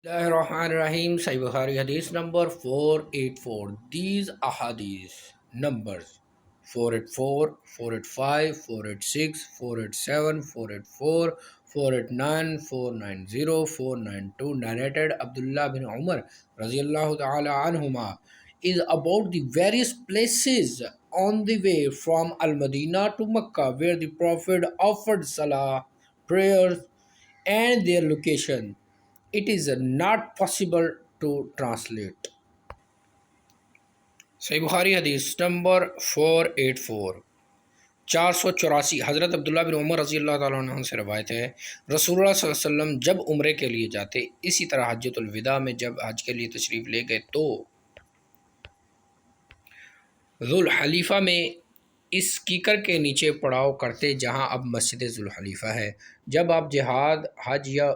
Bismillahirrahmanirrahim. Sahih Bukhari Hadith number 484. These ahadith numbers 484, 485, 486, 487, 484, 489, 490, 492 narrated Abdullah bin Umar Raziyallahu ta'ala anhuma is about the various places on the way from Al-Madinah to Makkah where the Prophet offered salah, prayers and their location. It is not possible to translate. صحیح بخاری حدیث number 484 484 حضرت عبداللہ بن عمر رضی اللہ تعالیٰ عنہ سے روایت ہے رسول اللہ صلی اللہ علیہ وسلم جب عمرے کے لیے جاتے اسی طرح حجۃ الوداع میں جب حج کے لیے تشریف لے گئے تو ذوالحلیفہ میں اس کیکر کے نیچے پڑاؤ کرتے جہاں اب مسجد ذوالحلیفہ ہے۔ جب آپ جہاد حج یا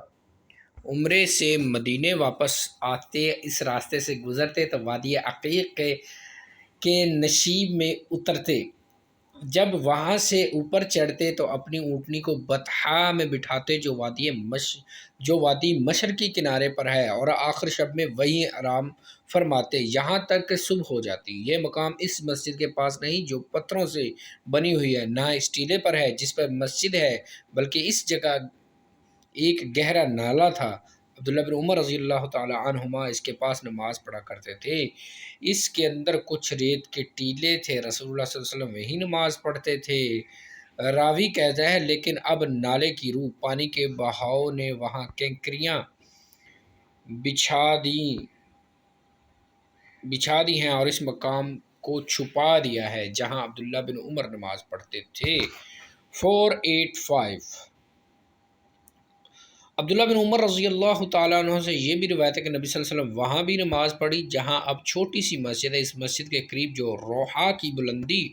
عمرے سے مدینے واپس آتے اس راستے سے گزرتے تو وادی عقیق کے نشیب میں اترتے۔ جب وہاں سے اوپر چڑھتے تو اپنی اونٹنی کو بطحا میں بٹھاتے جو وادی مشرقی کنارے پر ہے اور آخر شب میں وہیں آرام فرماتے یہاں تک کہ صبح ہو جاتی۔ یہ مقام اس مسجد کے پاس نہیں جو پتھروں سے بنی ہوئی ہے، نہ اس ٹیلے پر ہے جس پر مسجد ہے، بلکہ اس جگہ ایک گہرا نالا تھا۔ عبداللہ بن عمر رضی اللہ تعالی عنہما اس کے پاس نماز پڑھا کرتے تھے۔ اس کے اندر کچھ ریت کے ٹیلے تھے، رسول اللہ صلی اللہ علیہ وسلم وہی نماز پڑھتے تھے۔ راوی کہتا ہے لیکن اب نالے کی روح پانی کے بہاؤ نے وہاں کنکریاں بچھا دی ہیں اور اس مقام کو چھپا دیا ہے جہاں عبداللہ بن عمر نماز پڑھتے تھے۔ 485 عبداللہ بن عمر رضی اللہ تعالیٰ عنہ سے یہ بھی روایت ہے کہ نبی صلی اللہ علیہ وسلم وہاں بھی نماز پڑھی جہاں اب چھوٹی سی مسجد ہے۔ اس مسجد کے قریب جو روحا کی بلندی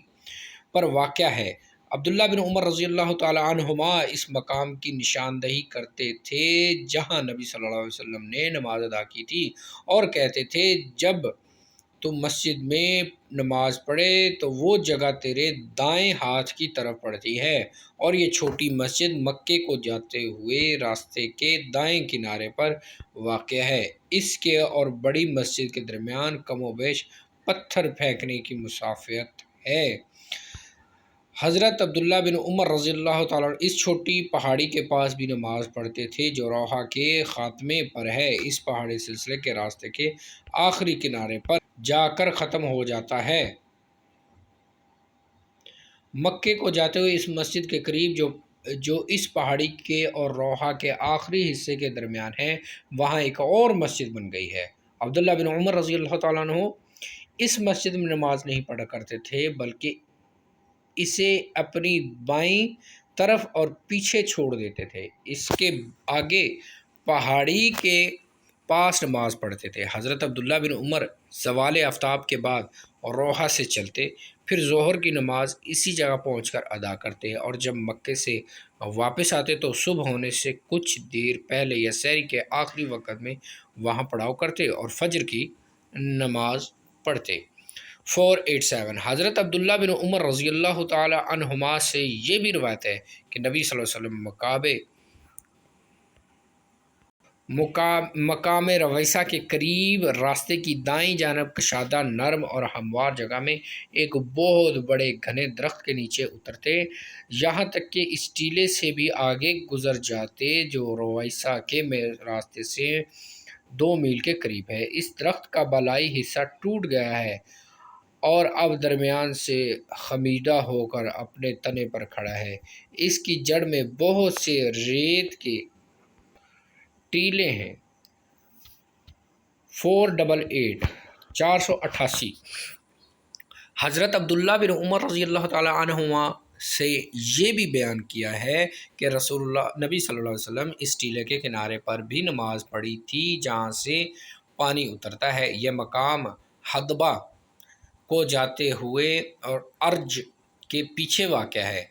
پر واقع ہے، عبداللہ بن عمر رضی اللہ تعالیٰ عنہما اس مقام کی نشاندہی کرتے تھے جہاں نبی صلی اللہ علیہ وسلم نے نماز ادا کی تھی اور کہتے تھے جب تو مسجد میں نماز پڑھے تو وہ جگہ تیرے دائیں ہاتھ کی طرف پڑتی ہے، اور یہ چھوٹی مسجد مکے کو جاتے ہوئے راستے کے دائیں کنارے پر واقع ہے۔ اس کے اور بڑی مسجد کے درمیان کم و بیش پتھر پھینکنے کی مسافت ہے۔ حضرت عبداللہ بن عمر رضی اللہ تعالیٰ اس چھوٹی پہاڑی کے پاس بھی نماز پڑھتے تھے جو روحا کے خاتمے پر ہے۔ اس پہاڑی سلسلے کے راستے کے آخری کنارے پر جا کر ختم ہو جاتا ہے۔ مکے کو جاتے ہوئے اس مسجد کے قریب جو اس پہاڑی کے اور روحا کے آخری حصے کے درمیان ہے، وہاں ایک اور مسجد بن گئی ہے۔ عبداللہ بن عمر رضی اللہ تعالیٰ عنہ اس مسجد میں نماز نہیں پڑھا کرتے تھے بلکہ اسے اپنی بائیں طرف اور پیچھے چھوڑ دیتے تھے۔ اس کے آگے پہاڑی کے پاس نماز پڑھتے تھے۔ حضرت عبداللہ بن عمر زوال آفتاب کے بعد روحا سے چلتے، پھر ظہر کی نماز اسی جگہ پہنچ کر ادا کرتے اور جب مکے سے واپس آتے تو صبح ہونے سے کچھ دیر پہلے یا سحری کے آخری وقت میں وہاں پڑاؤ کرتے اور فجر کی نماز پڑھتے۔ 487 حضرت عبداللہ بن عمر رضی اللہ تعالی عنہما سے یہ بھی روایت ہے کہ نبی صلی اللہ علیہ وسلم مقام رویسہ کے قریب راستے کی دائیں جانب کشادہ نرم اور ہموار جگہ میں ایک بہت بڑے گھنے درخت کے نیچے اترتے، یہاں تک کہ اس ٹیلے سے بھی آگے گزر جاتے جو رویسہ کے راستے سے 2 میل کے قریب ہے۔ اس درخت کا بالائی حصہ ٹوٹ گیا ہے اور اب درمیان سے خمیدہ ہو کر اپنے تنے پر کھڑا ہے۔ اس کی جڑ میں بہت سے ریت کے ٹیلے ہیں۔ 488 حضرت عبداللہ بن عمر رضی اللہ تعالیٰ عنہما سے یہ بھی بیان کیا ہے کہ نبی صلی اللہ علیہ وسلم اس ٹیلے کے کنارے پر بھی نماز پڑھی تھی جہاں سے پانی اترتا ہے۔ یہ مقام حدبہ کو جاتے ہوئے اور ارج کے پیچھے واقع ہے۔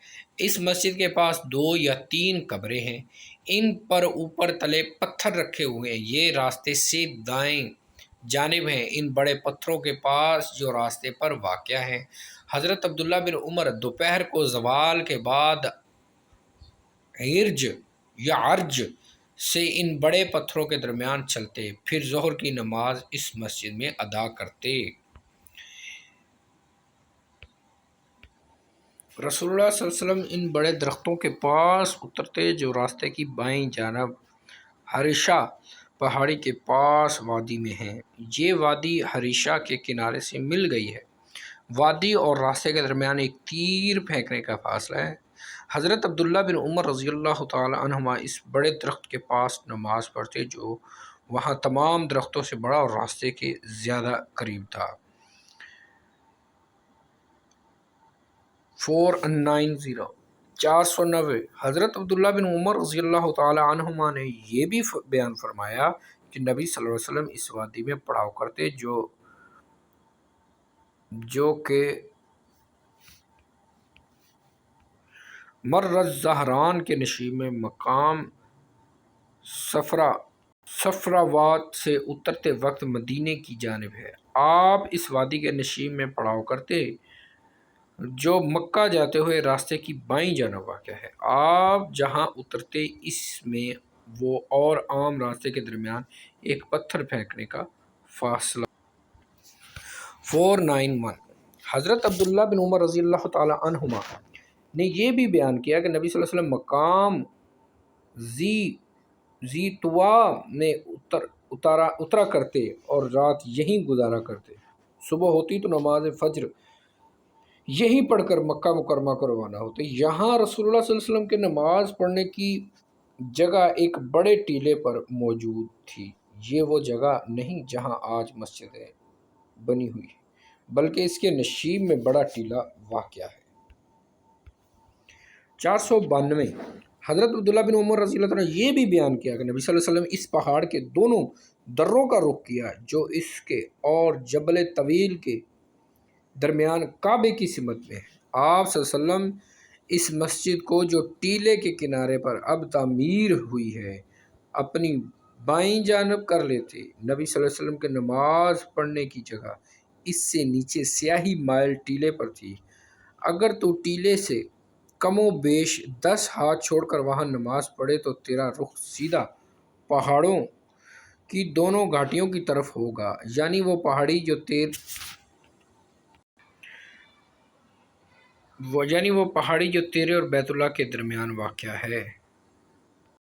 اس مسجد کے پاس 2 یا 3 قبریں ہیں، ان پر اوپر تلے پتھر رکھے ہوئے ہیں۔ یہ راستے سے دائیں جانب ہیں، ان بڑے پتھروں کے پاس جو راستے پر واقع ہیں۔ حضرت عبداللہ بن عمر دوپہر کو زوال کے بعد عرج سے ان بڑے پتھروں کے درمیان چلتے، پھر ظہر کی نماز اس مسجد میں ادا کرتے۔ رسول اللہ صلی اللہ علیہ وسلم ان بڑے درختوں کے پاس اترتے جو راستے کی بائیں جانب حریشہ پہاڑی کے پاس وادی میں ہیں۔ یہ وادی حریشہ کے کنارے سے مل گئی ہے۔ وادی اور راستے کے درمیان ایک تیر پھینکنے کا فاصلہ ہے۔ حضرت عبداللہ بن عمر رضی اللہ تعالی عنہما اس بڑے درخت کے پاس نماز پڑھتے جو وہاں تمام درختوں سے بڑا اور راستے کے زیادہ قریب تھا۔ 490 حضرت عبداللہ بن عمر رضی اللہ تعالی عنہما نے یہ بھی بیان فرمایا کہ نبی صلی اللہ علیہ وسلم اس وادی میں پڑاؤ کرتے جو کہ مر الزہران کے نشیب میں مقام صفراوات سے اترتے وقت مدینے کی جانب ہے۔ آپ اس وادی کے نشیب میں پڑاؤ کرتے جو مکہ جاتے ہوئے راستے کی بائیں جانب واقع ہے۔ آپ جہاں اترتے اس میں وہ اور عام راستے کے درمیان ایک پتھر پھینکنے کا فاصلہ۔ 491 حضرت عبداللہ بن عمر رضی اللہ تعالی عنہما نے یہ بھی بیان کیا کہ نبی صلی اللہ علیہ وسلم مقام زی طوا میں اترا کرتے اور رات یہیں گزارا کرتے۔ صبح ہوتی تو نماز فجر یہیں پڑھ کر مکہ مکرمہ کو روانہ ہوتے۔ یہاں رسول اللہ صلی اللہ علیہ وسلم کے نماز پڑھنے کی جگہ ایک بڑے ٹیلے پر موجود تھی۔ یہ وہ جگہ نہیں جہاں آج مسجدیں بنی ہوئی ہیں، بلکہ اس کے نشیب میں بڑا ٹیلہ واقع ہے۔ 492 حضرت عبداللہ بن عمر رضی اللہ عنہ نے یہ بھی بیان کیا کہ نبی صلی اللہ علیہ وسلم اس پہاڑ کے دونوں دروں کا رخ کیا جو اس کے اور جبل طویل کے درمیان کعبے کی سمت میں ہے۔ آپ صلی اللہ علیہ وسلم اس مسجد کو جو ٹیلے کے کنارے پر اب تعمیر ہوئی ہے اپنی بائیں جانب کر لیتے۔ نبی صلی اللہ علیہ وسلم کے نماز پڑھنے کی جگہ اس سے نیچے سیاہی مائل ٹیلے پر تھی۔ اگر تو ٹیلے سے کم و بیش 10 ہاتھ چھوڑ کر وہاں نماز پڑھے تو تیرا رخ سیدھا پہاڑوں کی دونوں گھاٹیوں کی طرف ہوگا، یعنی وہ پہاڑی جو تیرے اور بیت اللہ کے درمیان واقع ہے۔